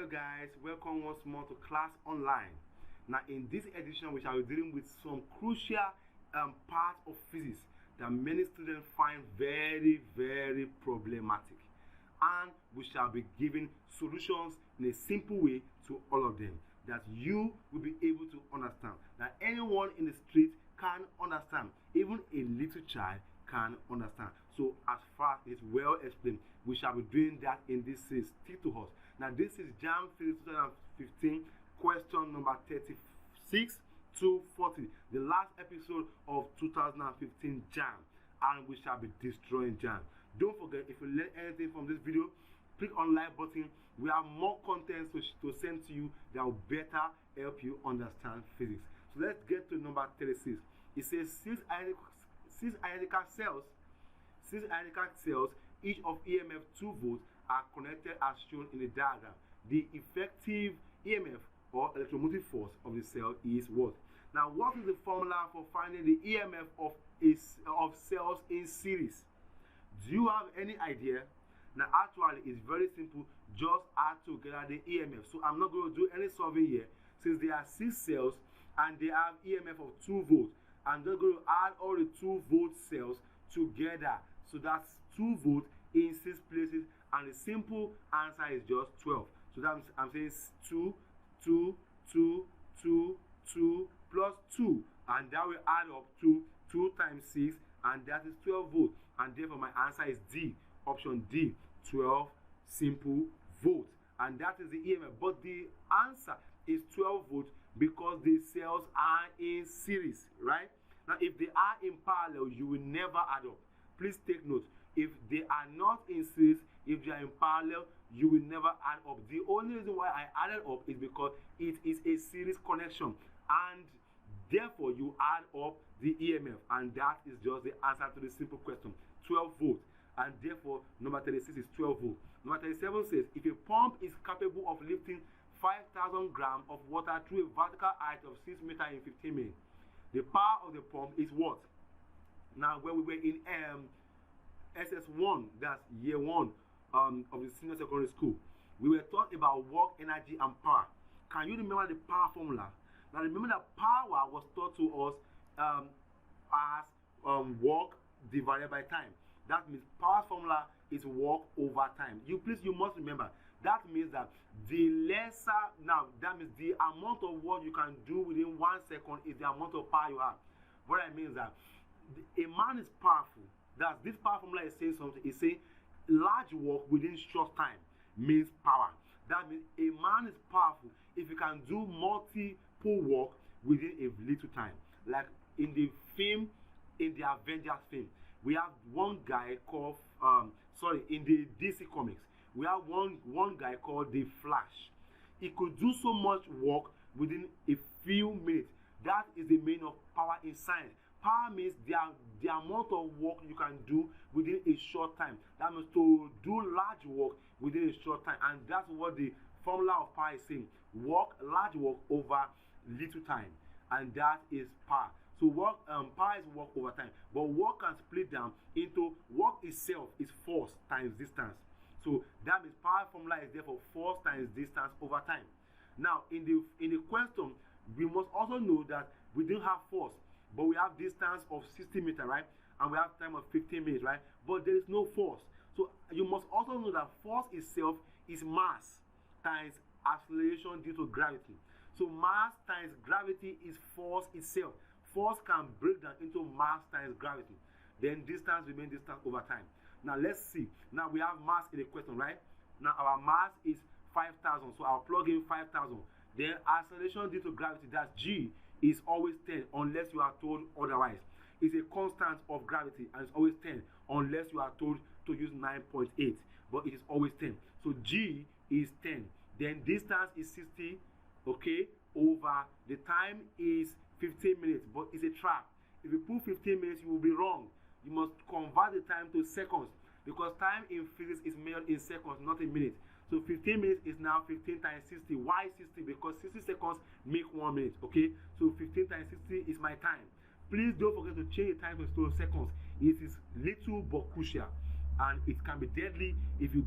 Hello guys, welcome once more to Class Online. Now in this edition we shall be dealing with some crucial parts of physics that many students find very problematic, and we shall be giving solutions in a simple way to all of them that you will be able to understand, that anyone in the street can understand, even a little child can understand. So as far as it's well explained, we shall be doing that in this series. Stick to us. Now this is Jamb Physics 2015, question number 36 to 40, the last episode of 2015 Jamb, and we shall be destroying Jamb. Don't forget, if you learn anything from this video, click on like button. We have more content to send to you that will better help you understand physics. So let's get to number 36. It says six identical cells, each of EMF 2 volts, are connected as shown in the diagram. The effective EMF or electromotive force of the cell is what? Now, what is the formula for finding the EMF of cells in series? Do you have any idea? Now, actually, it's very simple. Just add together the EMF. So I'm not going to do any solving here, since there are 6 cells and they have EMF of 2 volts. I'm just going to add all the 2 volt cells together. So that's 2 volts in 6 places, and the simple answer is just 12. So that I'm saying 2 plus 2, and that will add up to 2 times 6, and that is 12 volts. And therefore my answer is D, option D, 12 simple volts. And that is the EMF. But the answer is 12 volts because the cells are in series, right? Now, if they are in parallel, you will never add up. Please take note. If they are not in series, if they are in parallel, you will never add up. The only reason why I added up is because it is a series connection, and therefore you add up the EMF, and that is just the answer to the simple question, 12 volts. And therefore, number 36 is 12 volts. Number 37 says, if a pump is capable of lifting 5,000 grams of water through a vertical height of 6 meters in 15 minutes, the power of the pump is what? Now, when we were in SS1, that's year 1 of the senior secondary school, we were taught about work, energy, and power. Can you remember the power formula? Now, remember that power was taught to us as work divided by time. That means power formula is work over time. You must remember. That means that the lesser, now that means the amount of work you can do within 1 second is the amount of power you have. What I mean is that a man is powerful. That this power formula is saying something. It's saying large work within short time means power. That means a man is powerful if he can do multiple work within a little time. Like in the film, in the Avengers film, we have one guy called in the DC comics, we have one guy called the Flash. He could do so much work within a few minutes. That is the meaning of power in science. Power means the amount of work you can do within a short time. That means to do large work within a short time, and that's what the formula of power is saying. Large work over little time, and that is power. So power is work over time, but work can split down into work itself is force times distance. So that means power formula is therefore force times distance over time. Now in the question, we must also know that we don't have force, but we have distance of 60 meters, right? And we have time of 15 minutes, right? But there is no force. So you must also know that force itself is mass times acceleration due to gravity. So mass times gravity is force itself. Force can break down into mass times gravity. Then distance remains distance over time. Now let's see. Now we have mass in the question, right? Now our mass is 5,000. So I'll plug in 5,000. Then acceleration due to gravity, that's G, is always 10 unless you are told otherwise. It's a constant of gravity, and it's always 10 unless you are told to use 9.8, but it is always 10. So G is 10. Then distance is 60, okay, over the time is 15 minutes, but it's a trap. If you put 15 minutes, you will be wrong. You must convert the time to seconds, because time in physics is measured in seconds, not in minutes. So 15 minutes is now 15 times 60. Why 60? Because 60 seconds make 1 minute, okay? So 15 times 60 is my time. Please don't forget to change the time to seconds. It is little but crucial, and it can be deadly if you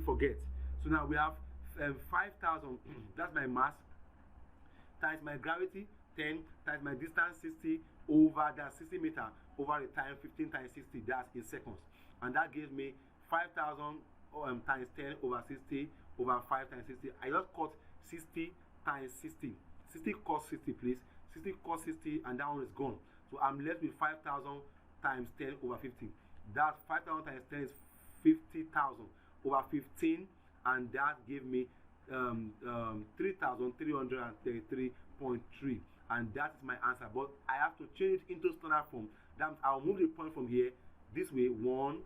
forget. So now we have 5,000, that's my mass, times my gravity 10, times my distance 60 over that 60 meter over the time 15 times 60, that's in seconds, and that gives me 5,000 times 10 over 60 over 5 times 60. I just cut 60 times 60. 60 cos 60, please. 60 cos 60, and that one is gone. So I'm left with 5,000 times 10 over 15. That 5,000 times 10 is 50,000 over 15, and that gave me 3,333.3, and that is my answer. But I have to change it into standard form. That means I'll move the point from here this way, 1,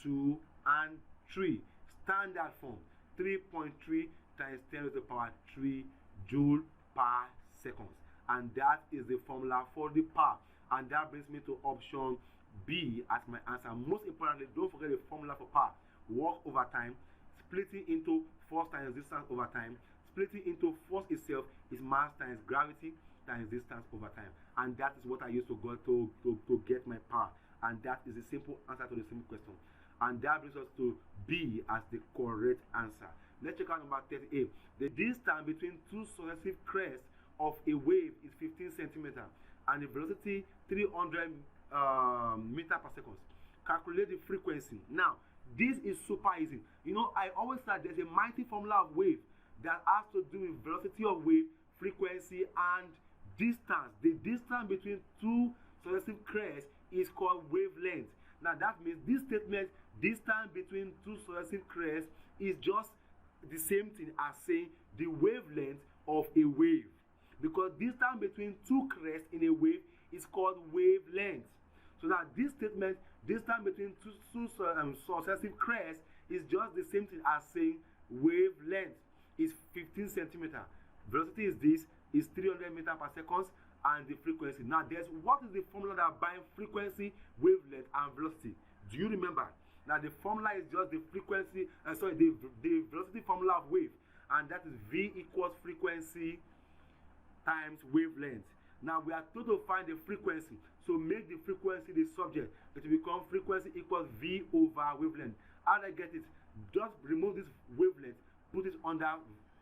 2, and 3. Standard form, 3.3 times 10 to the power 3 joule per second, and that is the formula for the power. And that brings me to option B as my answer. Most importantly, don't forget the formula for power: work over time, splitting into force times distance over time. Splitting into force itself is mass times gravity times distance over time, and that is what I used to go to get my power. And that is the simple answer to the simple question. And that brings us to B as the correct answer. Let's check out number 38. The distance between two successive crests of a wave is 15 centimeters, and the velocity 300 meters per second. Calculate the frequency. Now, this is super easy. You know, I always said there's a mighty formula of wave that has to do with velocity of wave, frequency, and distance. The distance between two successive crests is called wavelength. Now, that means this statement, distance between two successive crests, is just the same thing as saying the wavelength of a wave, because distance between two crests in a wave is called wavelength. So now this statement, distance between two successive crests, is just the same thing as saying wavelength is 15 centimeters. Velocity is this, is 300 meters per second, and the frequency. Now what is the formula that binds frequency, wavelength, and velocity? Do you remember? Now the formula is just the frequency, the velocity formula of wave, and that is V equals frequency times wavelength. Now we are told to find the frequency, so make the frequency the subject. It will become frequency equals V over wavelength. How do I get it? Just remove this wavelength, put it under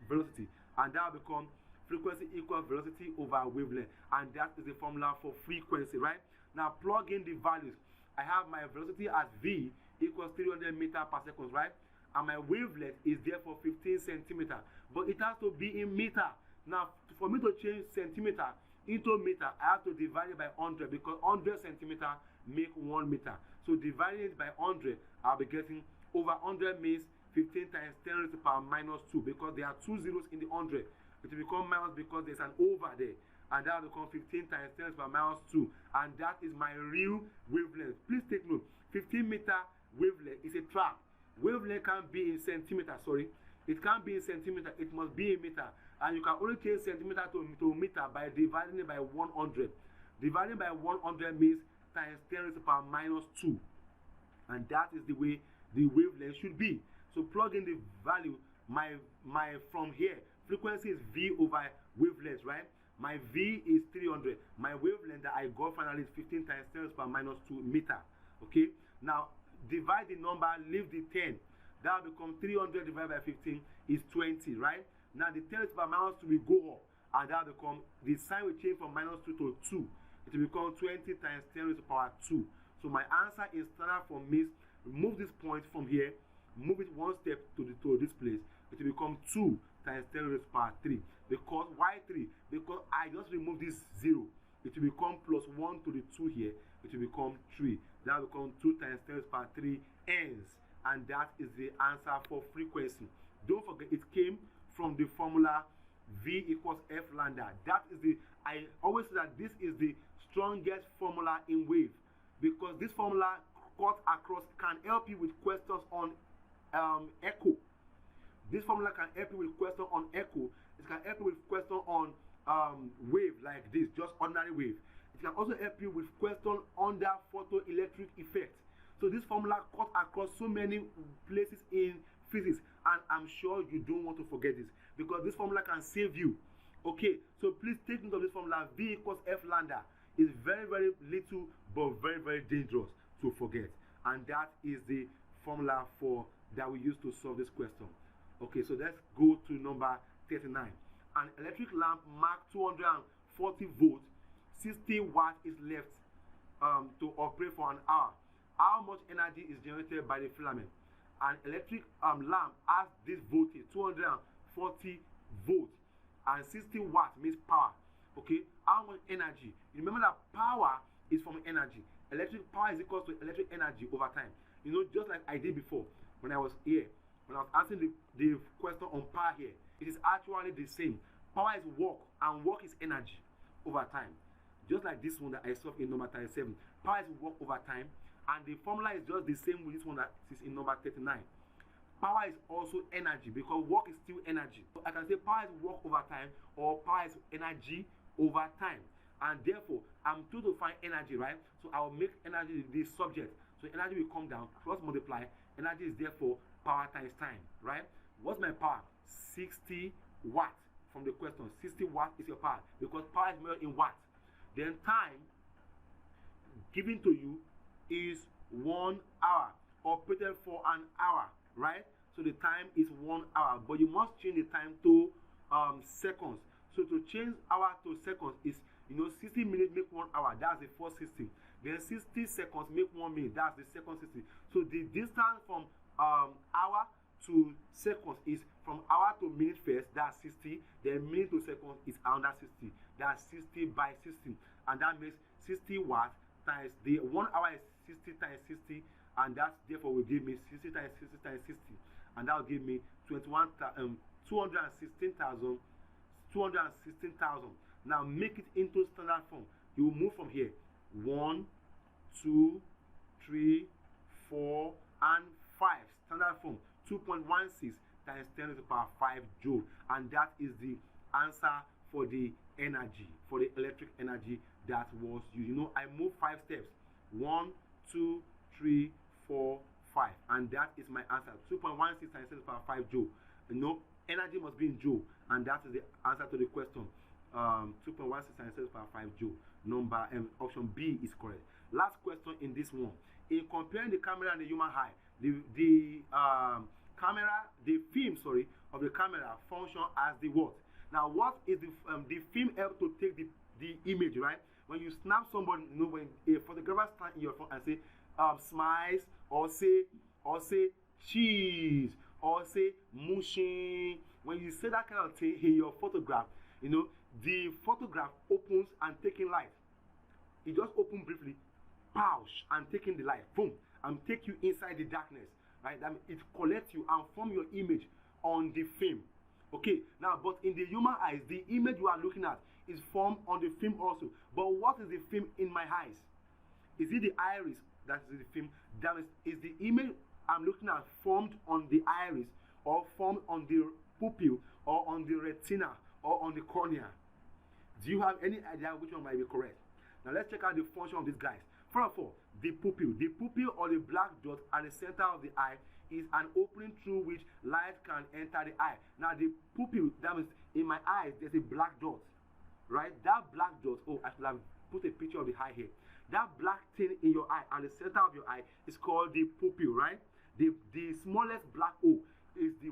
velocity, and that will become frequency equals velocity over wavelength, and that is the formula for frequency, right? Now plug in the values. I have my velocity as V equals 300 meters per second, right? And my wavelength is therefore 15 centimeters, but it has to be in meter. Now, for me to change centimeter into meter, I have to divide it by 100, because 100 centimeters make 1 meter. So dividing it by 100, I'll be getting over 100 means 15 times 10 raised to the power minus 2, because there are 2 zeros in the 100. It will become minus because there's an over there, and that will become 15 times 10 raised to the power minus 2, and that is my real wavelength. Please take note, 15 meter wavelength is a trap. Wavelength can't be in centimeter, sorry. It can't be in centimeter, it must be in meter. And you can only change centimeter to meter by dividing it by 100. Dividing by 100 means times 10 raised to the power minus 2. And that is the way the wavelength should be. So plug in the value, my from here, frequency is V over wavelength, right? My V is 300. My wavelength that I got finally is 15 times 10 raised to the power minus 2 meter. Okay? Now, divide the number, leave the 10. That will become 300 divided by 15 is 20, right? Now the 10 raised to the power minus 2 will go up, and that will become, the sign will change from minus 2 to 2. It will become 20 times 10 raised to the power 2. So my answer in standard form means remove this point from here, move it one step to this place. It will become 2 times 10 raised to the power 3. Because why 3? Because I just removed this 0. It will become plus 1 to the 2 here. It will become 3. That will become 2 times 10 raised to the power 3 ends. And that is the answer for frequency. Don't forget, it came from the formula V equals F lambda. That is the, I always say that this is the strongest formula in wave, because this formula cut across can help you with questions on echo. This formula can help you with questions on echo. It can help you with questions on wave like this, just ordinary wave. It can also help you with questions under photoelectric effect. So this formula cut across so many places in physics, and I'm sure you don't want to forget this, because this formula can save you. Okay, so please take note of this formula. V equals F lambda is very, very little, but very, very dangerous to forget. And that is the formula for that we use to solve this question. Okay, so let's go to number 39. An electric lamp marked 240 volts, 60 watts is left to operate for an hour. How much energy is generated by the filament? An electric lamp has this voltage, 240 volts, and 60 watts means power. Okay, how much energy? Remember that power is from energy. Electric power is equal to electric energy over time. You know, just like I did before when I was here, when I was answering the question on power here, it is actually the same. Power is work, and work is energy over time. Just like this one that I saw in number 37. Power is work over time, and the formula is just the same with this one that is in number 39. Power is also energy because work is still energy. So I can say power is work over time, or power is energy over time. And therefore, I'm told to find energy, right? So I will make energy the subject. So energy will come down, cross multiply. Energy is therefore power times time, right? What's my power? 60 watts from the question. 60 watts is your power because power is measured in watts. Then time given to you is 1 hour, operated for an hour, right? So the time is 1 hour, but you must change the time to seconds. So to change hour to seconds is, 60 minutes make 1 hour. That's the first 60. Then 60 seconds make 1 minute. That's the second 60. So the distance from hour to seconds is from hour to minute first. That's 60. Then minute to seconds is another 60. That's 60 by 60, and that makes 60 watts times the 1 hour is 60 times 60, and that therefore will give me 60 times 60 times 60, and that will give me 216,000. Now make it into standard form. You will move from here. 1, 2, 3, 4, and 5. Standard form. 2.16 times 10 to the power 5 joule, and that is the answer for the energy, for the electric energy that was used. I moved 5 steps. 1, 2, 3, 4, 5, and that is my answer. 2.16 times 10 to the power 5 joule. Energy must be in joule, and that is the answer to the question. 2.16 times 10 to the power 5 joule. Option B is correct. Last question in this one. In comparing the camera and the human eye, the film of the camera function as the what? Now, what is the film help to take the image, right? When you snap somebody, when a photographer stand in your phone and say smiles, or say cheese, or say mushing, when you say that kind of thing in your photograph, the photograph opens and taking light. It just opens briefly, pouch, and taking the light, boom, and take you inside the darkness, right? That means it collects you and form your image on the film. Okay, now, but in the human eyes, the image you are looking at is formed on the film also. But what is the film in my eyes? Is it the iris that is the film? That is the image I'm looking at formed on the iris, or formed on the pupil, or on the retina, or on the cornea? Do you have any idea which one might be correct? Now let's check out the function of these guys. First of all, the pupil. The pupil, or the black dot at the center of the eye, is an opening through which light can enter the eye. Now the pupil, that means in my eyes there's a black dot, right? That black dot, I should have put a picture of the eye here. That black thing in your eye, at the center of your eye, is called the pupil, right? The smallest black hole is the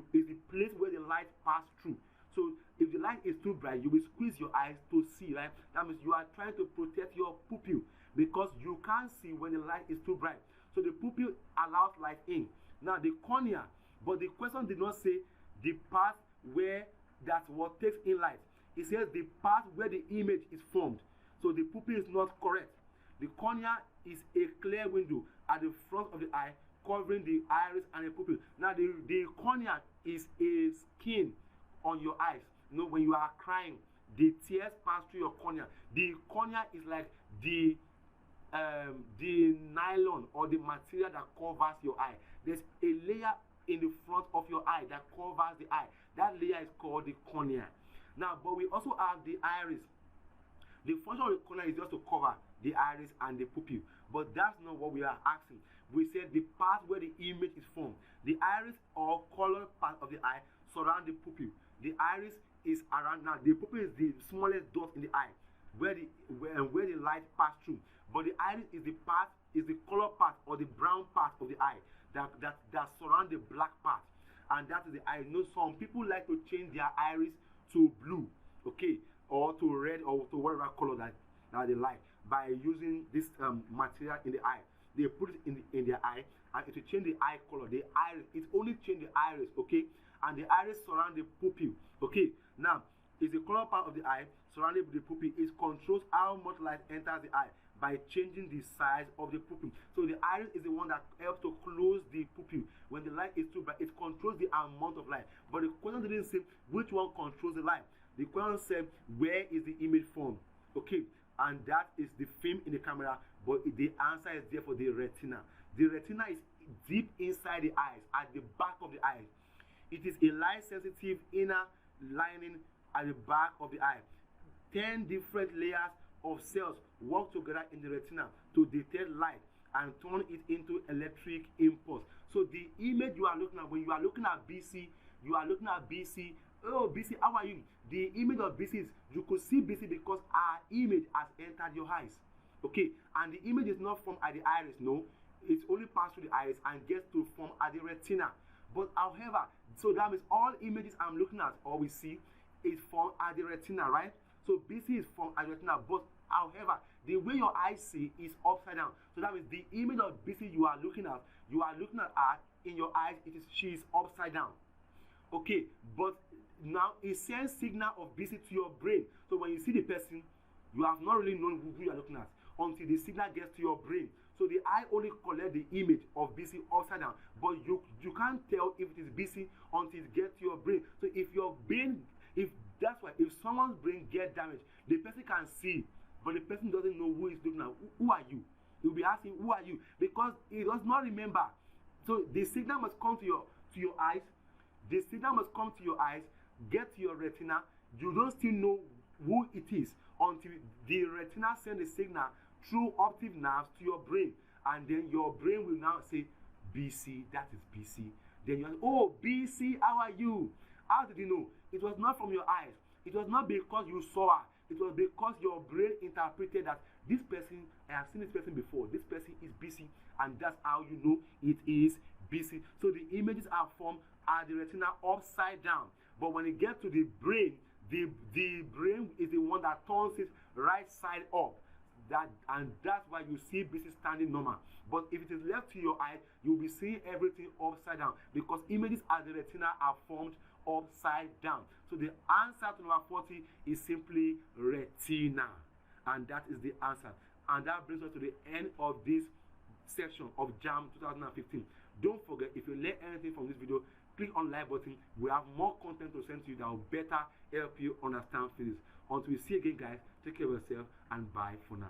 place where the light passes through. So if the light is too bright, you will squeeze your eyes to see, right? That means you are trying to protect your pupil because you can't see when the light is too bright. So the pupil allows light in. Now the cornea, but the question did not say the part where that's what takes in light. It says the part where the image is formed. So the pupil is not correct. The cornea is a clear window at the front of the eye, covering the iris and the pupil. Now the cornea is a skin on your eyes. When you are crying, the tears pass through your cornea. The cornea is like the nylon, or the material that covers your eye. There's a layer in the front of your eye that covers the eye. That layer is called the cornea. Now, but we also have the iris. The function of the cornea is just to cover the iris and the pupil. But that's not what we are asking. We said the part where the image is formed. The iris, or colored part of the eye, surround the pupil. The iris is around. Now the pupil is the smallest dot in the eye where the light passes through. But the iris is the color part, or the brown part of the eye that surround the black part. and that is the iris. You know, some people like to change their iris to blue, okay, or to red, or to whatever color that they like by using this material in the eye. They put it in their eye, and it will change the eye color. The iris, it only change the iris, okay, and the iris surround the pupil, okay. Now, is the color part of the eye surrounded with the pupil. It controls how much light enters the eye by changing the size of the pupil. So the iris is the one that helps to close the pupil. When the light is too bright, it controls the amount of light. But the question didn't say which one controls the light. The question said, where is the image formed? Okay, and that is the film in the camera, but the answer is there for the retina. The retina is deep inside the eyes, at the back of the eye. It is a light-sensitive inner lining at the back of the eye. 10 different layers of cells work together in the retina to detect light and turn it into electric impulse. So the image you are looking at, when you are looking at BC, you are looking at BC. Oh, BC, how are you? The image of BC is, you could see BC because our image has entered your eyes. Okay, and the image is not formed at the iris, no. It's only passed through the iris and gets to form at the retina. But however, so that means all images I'm looking at or we see is formed at the retina, right? So BC is formed at the retina, but however, the way your eyes see is upside down. So that means the image of BC you are looking at her in your eyes, she is upside down. Okay, but now it sends signal of BC to your brain. So when you see the person, you have not really known who you are looking at until the signal gets to your brain. So the eye only collects the image of BC upside down, but you can't tell if it is BC until it gets to your brain. So if your brain, if someone's brain gets damaged, the person can see, but the person doesn't know who is looking at. Who are you? He'll be asking, who are you? Because he does not remember. So the signal must come to your eyes. The signal must come to your eyes, get to your retina. You don't still know who it is until the retina sends the signal through optic nerves to your brain, and then your brain will now say BC, that is BC. Then you are, oh BC, how are you? How did you know? It was not from your eyes. It was not because you saw her. It was because your brain interpreted that this person, I have seen this person before. This person is BC, and that's how you know it is BC. So the images are formed at the retina upside down. But when it gets to the brain brain is the one that turns it right side up. And that's why you see BC standing normal. But if it is left to your eye, you'll be seeing everything upside down because images at the retina are formed upside down. So the answer to number 40 is simply retina. And that is the answer. And that brings us to the end of this section of Jamb 2015. Don't forget, if you learn anything from this video, click on like button. We have more content to send to you that will better help you understand physics. Until we see you again, guys, take care of yourself and bye for now.